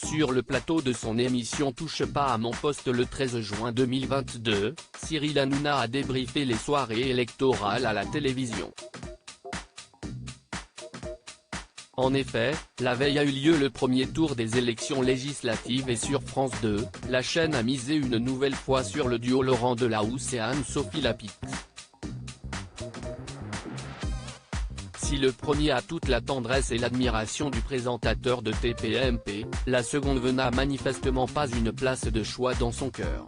Sur le plateau de son émission Touche pas à mon poste le 13 juin 2022, Cyril Hanouna a débriefé les soirées électorales à la télévision. En effet, la veille a eu lieu le premier tour des élections législatives et sur France 2, la chaîne a misé une nouvelle fois sur le duo Laurent Delahousse et Anne-Sophie Lapix. Si le premier a toute la tendresse et l'admiration du présentateur de TPMP, la seconde n'a manifestement pas une place de choix dans son cœur.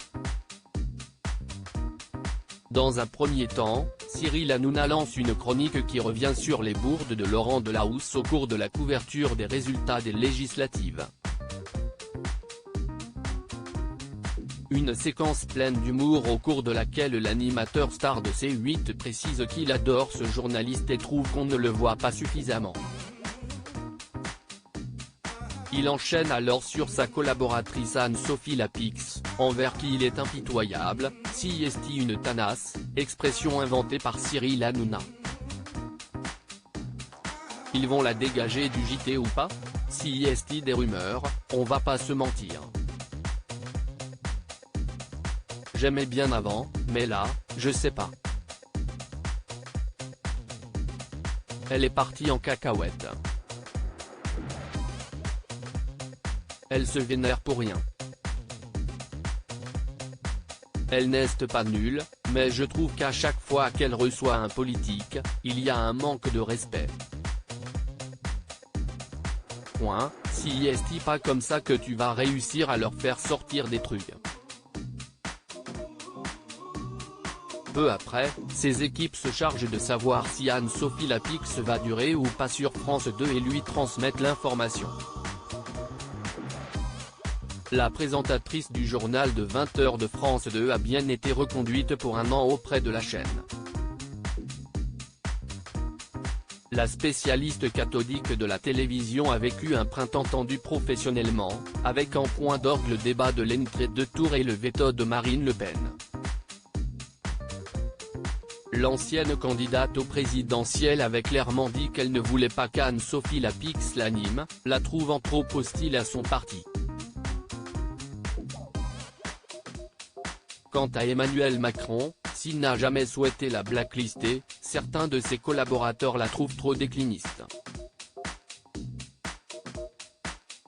Dans un premier temps, Cyril Hanouna lance une chronique qui revient sur les bourdes de Laurent Delahousse au cours de la couverture des résultats des législatives. Une séquence pleine d'humour au cours de laquelle l'animateur star de C8 précise qu'il adore ce journaliste et trouve qu'on ne le voit pas suffisamment. Il enchaîne alors sur sa collaboratrice Anne-Sophie Lapix, envers qui il est impitoyable, si est une tanasse, expression inventée par Cyril Hanouna. Ils vont la dégager du JT ou pas? Si est des rumeurs, on va pas se mentir. J'aimais bien avant, mais là, je sais pas. Elle est partie en cacahuète. Elle se vénère pour rien. Elle n'est pas nulle, mais je trouve qu'à chaque fois qu'elle reçoit un politique, il y a un manque de respect. Point, si est pas comme ça que tu vas réussir à leur faire sortir des trucs. Peu après, ses équipes se chargent de savoir si Anne-Sophie Lapix va durer ou pas sur France 2 et lui transmettent l'information. La présentatrice du journal de 20h de France 2 a bien été reconduite pour un an auprès de la chaîne. La spécialiste cathodique de la télévision a vécu un printemps tendu professionnellement, avec en point d'orgue le débat de l'entrée de tour et le veto de Marine Le Pen. L'ancienne candidate au présidentiel avait clairement dit qu'elle ne voulait pas qu'Anne-Sophie Lapix l'anime, la trouvant trop hostile à son parti. Quant à Emmanuel Macron, s'il n'a jamais souhaité la blacklister, certains de ses collaborateurs la trouvent trop décliniste.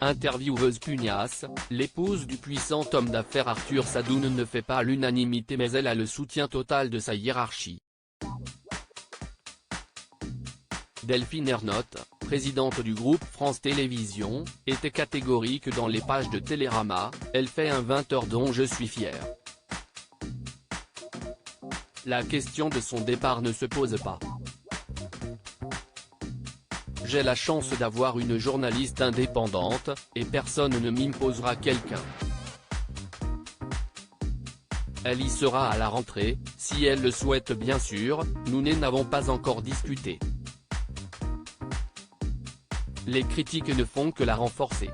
Intervieweuse pugnace, l'épouse du puissant homme d'affaires Arthur Sadoun ne fait pas l'unanimité mais elle a le soutien total de sa hiérarchie. Delphine Ernotte, présidente du groupe France Télévisions, était catégorique dans les pages de Télérama, elle fait un 20h dont je suis fier. La question de son départ ne se pose pas. J'ai la chance d'avoir une journaliste indépendante, et personne ne m'imposera quelqu'un. Elle y sera à la rentrée, si elle le souhaite bien sûr, nous n'avons pas encore discuté. Les critiques ne font que la renforcer.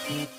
Mm-hmm.